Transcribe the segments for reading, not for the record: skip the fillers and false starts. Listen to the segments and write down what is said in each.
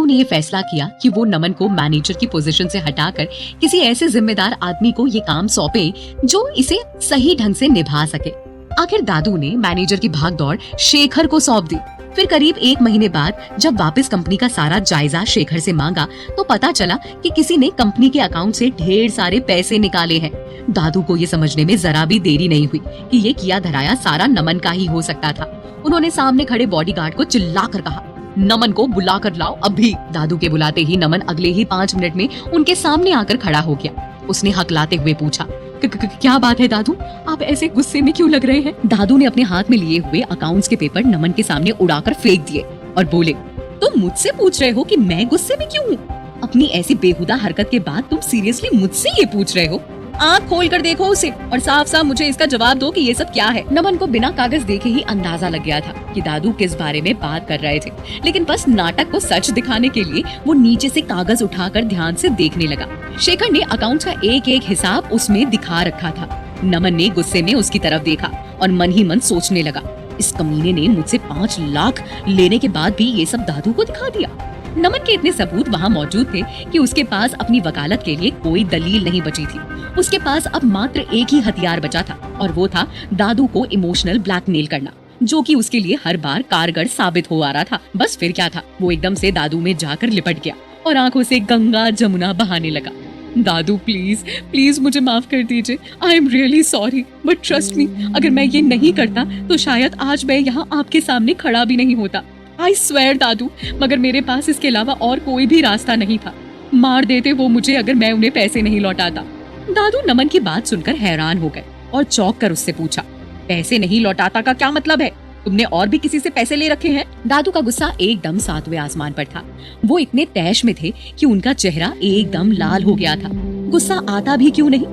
ने ये फैसला किया कि वो नमन को मैनेजर की पोजीशन से हटाकर किसी ऐसे जिम्मेदार आदमी को ये काम सौंपे जो इसे सही ढंग से निभा सके। आखिर दादू ने मैनेजर की भागदौड़ शेखर को सौंप दी। फिर करीब 1 महीने बाद जब वापस कंपनी का सारा जायजा शेखर से मांगा तो पता चला कि किसी ने कंपनी के अकाउंट से ढेर सारे पैसे निकाले हैं। दादू को ये समझने में जरा भी देरी नहीं हुई कि ये किया धराया सारा नमन का ही हो सकता था। उन्होंने सामने खड़े बॉडीगार्ड को चिल्लाकर कहा, नमन को बुला कर लाओ अभी। दादू के बुलाते ही नमन अगले ही 5 मिनट में उनके सामने आकर खड़ा हो गया। उसने हकलाते हुए पूछा, क्या बात है दादू, आप ऐसे गुस्से में क्यों लग रहे हैं? दादू ने अपने हाथ में लिए हुए अकाउंट्स के पेपर नमन के सामने उड़ाकर फेंक दिए और बोले, तुम मुझसे पूछ रहे हो कि मैं गुस्से में क्यों हूँ? अपनी ऐसी बेहुदा हरकत के बाद तुम सीरियसली मुझसे ये पूछ रहे हो? आँख खोल कर देखो उसे और साफ साफ मुझे इसका जवाब दो कि ये सब क्या है। नमन को बिना कागज देखे ही अंदाजा लग गया था कि दादू किस बारे में बात कर रहे थे, लेकिन बस नाटक को सच दिखाने के लिए वो नीचे से कागज उठाकर ध्यान से देखने लगा। शेखर ने अकाउंट का एक एक हिसाब उसमें दिखा रखा था। नमन ने गुस्से में उसकी तरफ देखा और मन ही मन सोचने लगा, इस कमीने ने मुझसे 5 लाख लेने के बाद भी ये सब दादू को दिखा दिया। नमन के इतने सबूत वहाँ मौजूद थे कि उसके पास अपनी वकालत के लिए कोई दलील नहीं बची थी। उसके पास अब मात्र एक ही हथियार बचा था और वो था दादू को इमोशनल ब्लैकमेल करना, जो कि उसके लिए हर बार कारगर साबित हो आ रहा था। बस फिर क्या था, वो एकदम से दादू में जाकर लिपट गया और आंखों से गंगा जमुना बहाने लगा। दादू प्लीज प्लीज मुझे माफ कर दीजिए, I am really sorry, but trust me, अगर मैं ये नहीं करता तो शायद आज मैं यहाँ आपके सामने खड़ा भी नहीं होता। आई स्वेयर दादू, मगर मेरे पास इसके अलावा और कोई भी रास्ता नहीं था। मार देते वो मुझे अगर मैं उन्हें पैसे नहीं लौटाता। दादू नमन की बात सुनकर हैरान हो गए और चौंक कर उससे पूछा, पैसे नहीं लौटाता का क्या मतलब है? तुमने और भी किसी से पैसे ले रखे हैं? दादू का गुस्सा एकदम 7वें आसमान पर था। वो इतने तैश में थे कि उनका चेहरा एकदम लाल हो गया था। गुस्सा आता भी क्यों नहीं,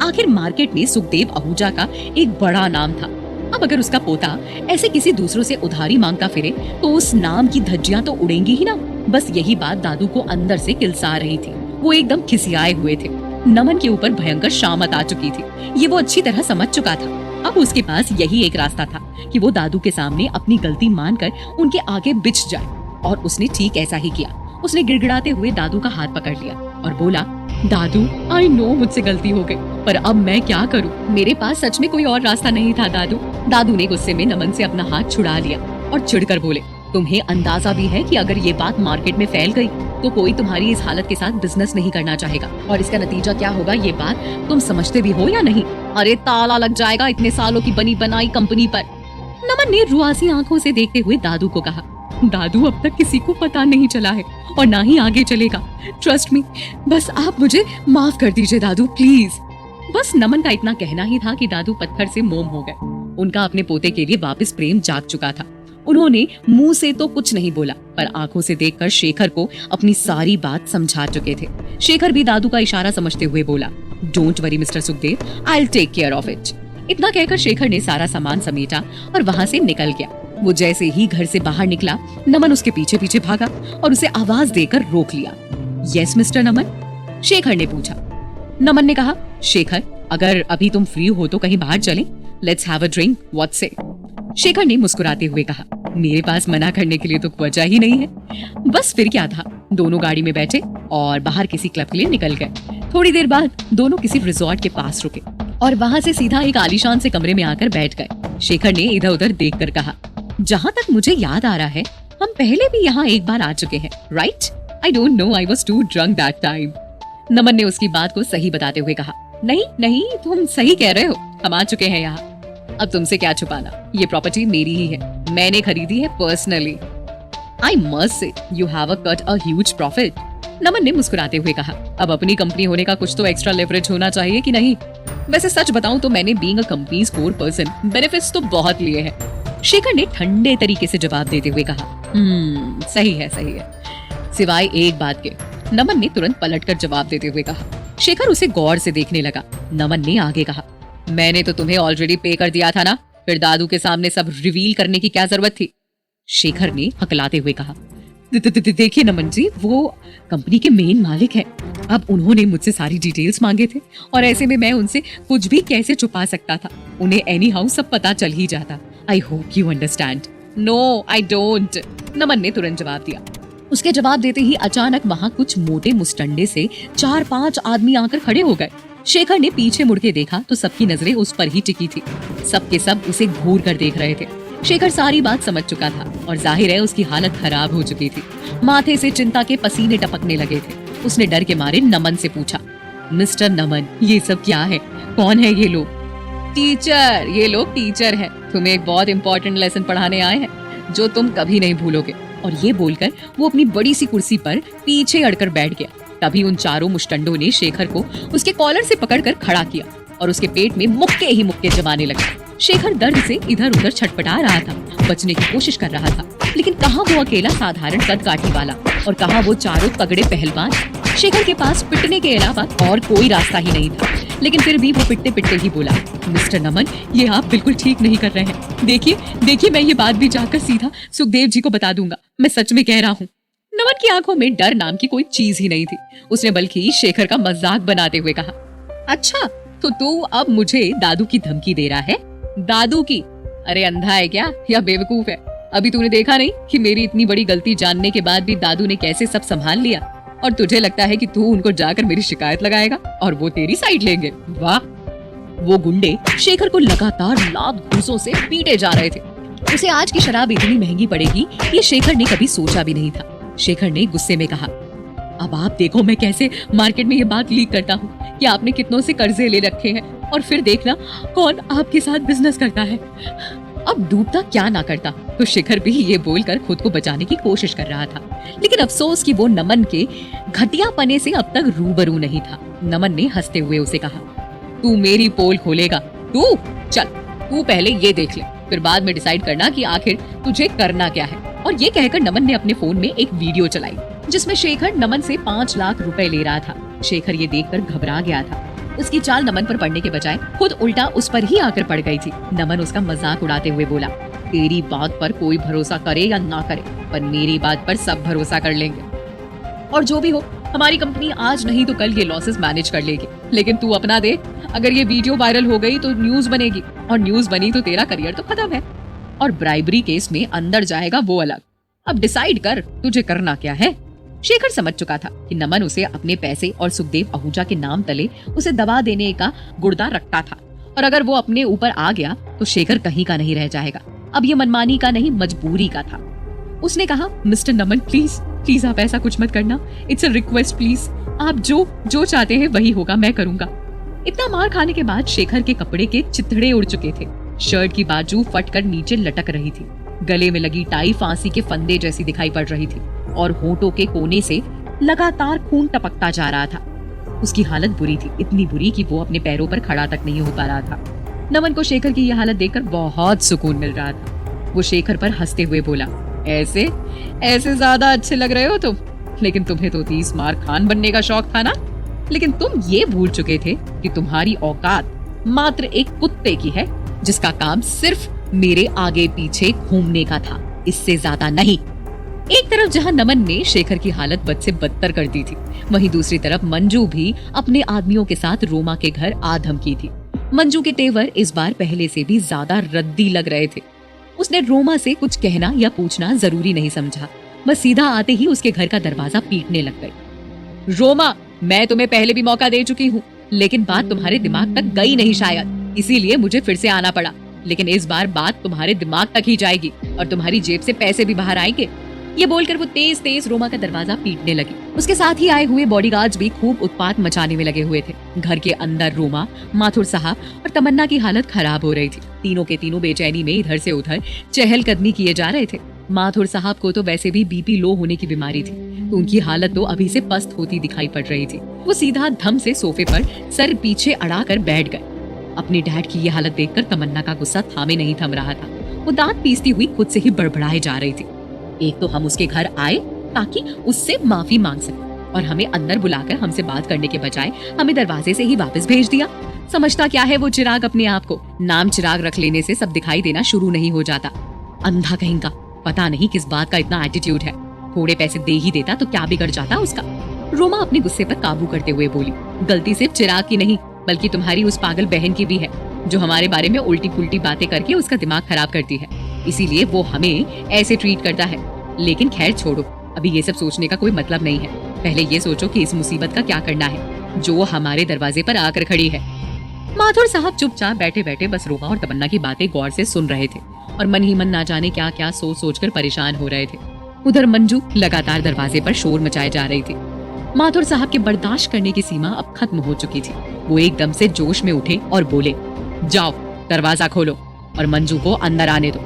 आखिर मार्केट में सुखदेव आहूजा का एक बड़ा नाम था। अब अगर उसका पोता ऐसे किसी दूसरों से उधारी मांगता फिरे तो उस नाम की धज्जियां तो उड़ेंगी ही ना। बस यही बात दादू को अंदर से किलसा रही थी। वो एकदम खिसियाए हुए थे। नमन के ऊपर भयंकर शामत आ चुकी थी, ये वो अच्छी तरह समझ चुका था। अब उसके पास यही एक रास्ता था कि वो दादू के सामने अपनी गलती मानकर उनके आगे बिछ जाए, और उसने ठीक ऐसा ही किया। उसने गिड़गिड़ाते हुए दादू का हाथ पकड़ लिया और बोला, दादू आई नो मुझसे गलती हो गई, पर अब मैं क्या करूं? मेरे पास सच में कोई और रास्ता नहीं था दादू। दादू ने गुस्से में नमन से अपना हाथ छुड़ा लिया और चिढ़कर बोले, तुम्हें अंदाजा भी है कि अगर ये बात मार्केट में फैल गई तो कोई तुम्हारी इस हालत के साथ बिजनेस नहीं करना चाहेगा, और इसका नतीजा क्या होगा ये बात तुम समझते भी हो या नहीं? अरे ताला लग जाएगा इतने सालों की बनी बनाई कंपनी पर। नमन ने रुआसी आंखों से देखते हुए दादू को कहा, दादू अब तक किसी को पता नहीं चला है और ना ही आगे चलेगा, ट्रस्ट मी, बस आप मुझे माफ कर दीजिए दादू प्लीज। बस नमन का इतना कहना ही था कि दादू पत्थर से मोम हो गए। उनका अपने पोते के लिए वापस प्रेम जाग चुका था। उन्होंने मुंह से तो कुछ नहीं बोला, पर आंखों से देखकर शेखर को अपनी सारी बात समझा चुके थे। शेखर भी दादू का इशारा समझते हुए बोला, don't worry mister Sukhdev, I will take care of it. इतना कहकर शेखर ने सारा सामान समेटा और वहाँ से निकल गया। वो जैसे ही घर से बाहर निकला, नमन उसके पीछे पीछे भागा और उसे आवाज देकर रोक लिया। यस मिस्टर नमन? शेखर ने पूछा। नमन ने कहा, शेखर अगर अभी तुम फ्री हो तो कहीं बाहर चलें, let's have a drink, what से? शेखर ने मुस्कुराते हुए कहा, मेरे पास मना करने के लिए तो वजह ही नहीं है। बस फिर क्या था, दोनों गाड़ी में बैठे और बाहर किसी क्लब के लिए निकल गए। थोड़ी देर बाद दोनों किसी रिजॉर्ट के पास रुके और वहाँ से सीधा एक आलीशान से कमरे में आकर बैठ गए। शेखर ने इधर उधर देखकर कहा, जहाँ तक मुझे याद आ रहा है हम पहले भी यहाँ एक बार आ चुके हैं, right? I don't know, I was too drunk that time. Naman ने उसकी बात को सही बताते हुए कहा, नहीं नहीं तुम सही कह रहे हो, हम आ चुके हैं यहाँ। अब तुमसे क्या छुपाना, ये प्रॉपर्टी मेरी ही है, मैंने खरीदी है personally. I must say you have cut a huge profit. Naman ने मुस्कुराते हुए कहा, अब अपनी कंपनी होने का कुछ तो एक्स्ट्रा लेवरेज होना चाहिए कि नहीं? वैसे सच बताऊं तो मैंने being a companies core person benefits तो बहुत लिए हैं। शेखर ने ठंडे तरीके से जवाब देते हुए कहा, सही है सही है, सिवाय एक बात के। नमन ने तुरंत पलटकर जवाब देते हुए कहा। शेखर उसे गौर से देखने लगा। नमन ने आगे कहा, मैंने तो तुम्हें ऑलरेडी पे कर दिया था ना, फिर दादू के सामने सब रिवील करने की क्या जरूरत थी? शेखर ने हकलाते हुए कहा, देखिए नमन जी, वो कंपनी के मेन मालिक हैं। अब उन्होंने मुझसे सारी डिटेल्स मांगे थे और ऐसे में मैं उनसे कुछ भी कैसे छुपा सकता था? उन्हें एनी हाउ सब पता चल ही जाता। I hope you understand. No I don't, Naman ने तुरंत जवाब दिया। उसके जवाब देते ही अचानक वहाँ कुछ मोटे मुस्टंडे से 4-5 आदमी आकर खड़े हो गए। शेखर ने पीछे मुड़ के देखा तो सबकी नजरें उस पर ही टिकी थी। सबके सब उसे घूर कर देख रहे थे। शेखर सारी बात समझ चुका था और जाहिर है उसकी हालत खराब हो चुकी थी। माथे से चिंता के पसीने टपकने लगे थे। उसने डर के मारे नमन से पूछा, मिस्टर नमन, ये सब क्या है? कौन है ये लोग? टीचर, ये लोग टीचर हैं। तुम्हें एक बहुत इंपॉर्टेंट लेसन पढ़ाने आए हैं जो तुम कभी नहीं भूलोगे। और ये बोलकर वो अपनी बड़ी सी कुर्सी पर पीछे अड़कर बैठ गया। तभी उन चारों मुस्टंडों ने शेखर को उसके कॉलर से पकड़कर खड़ा किया और उसके पेट में मुक्के ही मुक्के जमाने लगे। शेखर दर्द से इधर उधर छटपटा रहा था, बचने की कोशिश कर रहा था, लेकिन कहाँ वो अकेला साधारण कद काठी वाला और कहाँ वो चारों तगड़े पहलवान। शेखर के पास पिटने के अलावा और कोई रास्ता ही नहीं था, लेकिन फिर भी वो पिटते पिटते ही बोला, मिस्टर नमन, ये आप बिल्कुल ठीक नहीं कर रहे हैं। देखिए मैं ये बात भी जाकर सीधा सुखदेव जी को बता दूंगा। मैं सच में कह रहा हूँ। नमन की आंखों में डर नाम की कोई चीज ही नहीं थी। उसने बल्कि शेखर का मजाक बनाते हुए कहा, अच्छा तो तू अब मुझे दादू की धमकी दे रहा है? दादू की? अरे अंधा है क्या या बेवकूफ है? अभी तूने देखा नहीं कि मेरी इतनी बड़ी गलती जानने के बाद भी दादू ने कैसे सब संभाल लिया? और तुझे लगता है कि तू उनको जाकर मेरी शिकायत लगाएगा और वो तेरी साइड लेंगे? वाह! वो गुंडे शेखर को लगातार लात घूंसों से पीटे जा रहे थे। उसे आज की शराब इतनी महंगी पड़ेगी ये शेखर ने कभी सोचा भी नहीं था। शेखर ने गुस्से में कहा, अब आप देखो मैं कैसे मार्केट में ये बात लीक करता हूँ कि आपने कितनों से कर्जे ले रखे हैं और फिर देखना कौन आपके साथ बिजनेस करता है। अब डूबता क्या ना करता। तो शेखर भी ये बोलकर खुद को बचाने की कोशिश कर रहा था, लेकिन अफसोस कि वो नमन के घटियापने से अब तक रूबरू नहीं था। नमन ने हंसते हुए उसे कहा, तू मेरी पोल खोलेगा? चल तू पहले ये देख ले, फिर बाद में डिसाइड करना कि आखिर तुझे करना क्या है। और ये कहकर नमन ने अपने फोन में एक वीडियो चलाई जिसमें शेखर नमन से 5 लाख रुपए ले रहा था। शेखर ये देखकर घबरा गया था। उसकी चाल नमन पर पड़ने के बजाय खुद उल्टा उस पर ही आकर पड़ गई थी। नमन उसका मजाक उड़ाते हुए बोला, तेरी बात पर कोई भरोसा करे या ना करे, पर मेरी बात पर सब भरोसा कर लेंगे। और जो भी हो, हमारी कंपनी आज नहीं तो कल ये लॉसेस मैनेज कर लेगी। लेकिन तू अपना देख, अगर ये वीडियो वायरल हो गई तो न्यूज बनेगी, और न्यूज बनी तो तेरा करियर तो खत्म है। और ब्राइबरी केस में अंदर जाएगा वो अलग। अब डिसाइड कर तुझे करना क्या है। शेखर समझ चुका था कि नमन उसे अपने पैसे और सुखदेव आहूजा के नाम तले उसे दबा देने का गुर्दा रखता था, और अगर वो अपने ऊपर आ गया तो शेखर कहीं का नहीं रह जाएगा। अब ये मनमानी का नहीं, मजबूरी का था। उसने कहा, मिस्टर नमन, प्लीज आप ऐसा कुछ मत करना। It's a request, please. आप जो चाहते हैं वही होगा, मैं करूंगा। इतना मार खाने के बाद शेखर के कपड़े के चिथड़े उड़ चुके थे। शर्ट की बाजू फटकर नीचे लटक रही थी। गले में लगी टाई फांसी के फंदे जैसी दिखाई पड़ रही थी और होठों के कोने से लगातार खून टपकता जा रहा था। उसकी हालत बुरी थी, इतनी बुरी कि वो अपने पैरों पर खड़ा तक नहीं हो पा रहा था। नमन को शेखर की यह हालत देखकर बहुत सुकून मिल रहा था। वो शेखर पर हंसते हुए बोला, ऐसे ज्यादा अच्छे लग रहे हो तुम, लेकिन तुम्हें तो 30 मार खान बनने का शौक था ना। लेकिन तुम ये भूल चुके थे कि तुम्हारी औकात मात्र एक कुत्ते की है, जिसका काम सिर्फ मेरे आगे पीछे घूमने का था, इससे ज्यादा नहीं। एक तरफ जहां नमन ने शेखर की हालत बद से बदतर कर दी थी, वहीं दूसरी तरफ मंजू भी अपने आदमियों के साथ रोमा के घर आ धमकी थी। मंजू के तेवर इस बार पहले से भी ज्यादा रद्दी लग रहे थे। उसने रोमा से कुछ कहना या पूछना जरूरी नहीं समझा, बस सीधा आते ही उसके घर का दरवाजा पीटने लग गई। रोमा, मैं तुम्हें पहले भी मौका दे चुकी हूँ, लेकिन बात तुम्हारे दिमाग तक गई नहीं शायद, इसीलिए मुझे फिर से आना पड़ा। लेकिन इस बार बात तुम्हारे दिमाग तक ही जाएगी और तुम्हारी जेब से पैसे भी बाहर आएंगे। ये बोलकर वो तेज तेज रोमा का दरवाजा पीटने लगी। उसके साथ ही आए हुए बॉडीगार्ड्स भी खूब उत्पात मचाने में लगे हुए थे। घर के अंदर रोमा, माथुर साहब और तमन्ना की हालत खराब हो रही थी। तीनों के तीनों बेचैनी में इधर से उधर चहलकदमी किए जा रहे थे। माथुर साहब को तो वैसे भी बीपी लो होने की बीमारी थी, तो उनकी हालत तो अभी से पस्त होती दिखाई पड़ रही थी। वो सीधा धम से सोफे पर सर पीछे अड़ाकर बैठ गए। अपने डैड की ये हालत देखकर तमन्ना का गुस्सा थामे नहीं थम रहा था। वो दांत पीसती हुई खुद से ही बड़बड़ाए जा रही थी। एक तो हम उसके घर आए ताकि उससे माफी मांग सके, और हमें अंदर बुलाकर हमसे बात करने के बजाय हमें दरवाजे से ही वापस भेज दिया। समझता क्या है वो चिराग अपने आप को? नाम चिराग रख लेने से सब दिखाई देना शुरू नहीं हो जाता। अंधा कहीं का, पता नहीं किस बात का इतना एटीट्यूड है। थोड़े पैसे दे ही देता तो क्या बिगड़ जाता उसका। रोमा अपने गुस्से पर काबू करते हुए बोली, गलती सिर्फ चिराग की नहीं बल्कि तुम्हारी उस पागल बहन की भी है, जो हमारे बारे में उल्टी पुल्टी बातें करके उसका दिमाग खराब करती है। इसीलिए वो हमें ऐसे ट्रीट करता है। लेकिन खैर छोड़ो, अभी ये सब सोचने का कोई मतलब नहीं है। पहले ये सोचो कि इस मुसीबत का क्या करना है जो हमारे दरवाजे पर आकर खड़ी है। माथुर साहब चुपचाप बैठे बैठे बस रोमा और तमन्ना की बातें गौर से सुन रहे थे और मन ही मन ना जाने क्या क्या सोच सोचकर परेशान हो रहे थे। उधर मंजू लगातार दरवाजे पर शोर मचाए जा रही थी। माथुर साहब के बर्दाश्त करने की सीमा अब खत्म हो चुकी थी। वो एकदम से जोश में उठे और बोले, जाओ दरवाजा खोलो और मंजू को अंदर आने दो।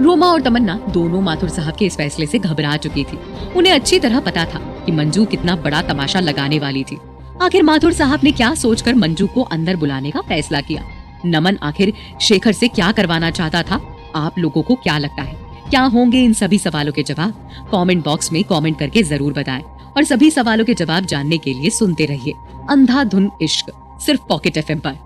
रोमा और तमन्ना दोनों माथुर साहब के इस फैसले से घबरा चुकी थी। उन्हें अच्छी तरह पता था कि मंजू कितना बड़ा तमाशा लगाने वाली थी। आखिर माथुर साहब ने क्या सोचकर मंजू को अंदर बुलाने का फैसला किया? नमन आखिर शेखर से क्या करवाना चाहता था? आप लोगों को क्या लगता है, क्या होंगे इन सभी सवालों के जवाब? कमेंट बॉक्स में कमेंट करके जरूर बताएं और सभी सवालों के जवाब जानने के लिए सुनते रहिए अंधाधुन इश्क, सिर्फ पॉकेट एफएम पर।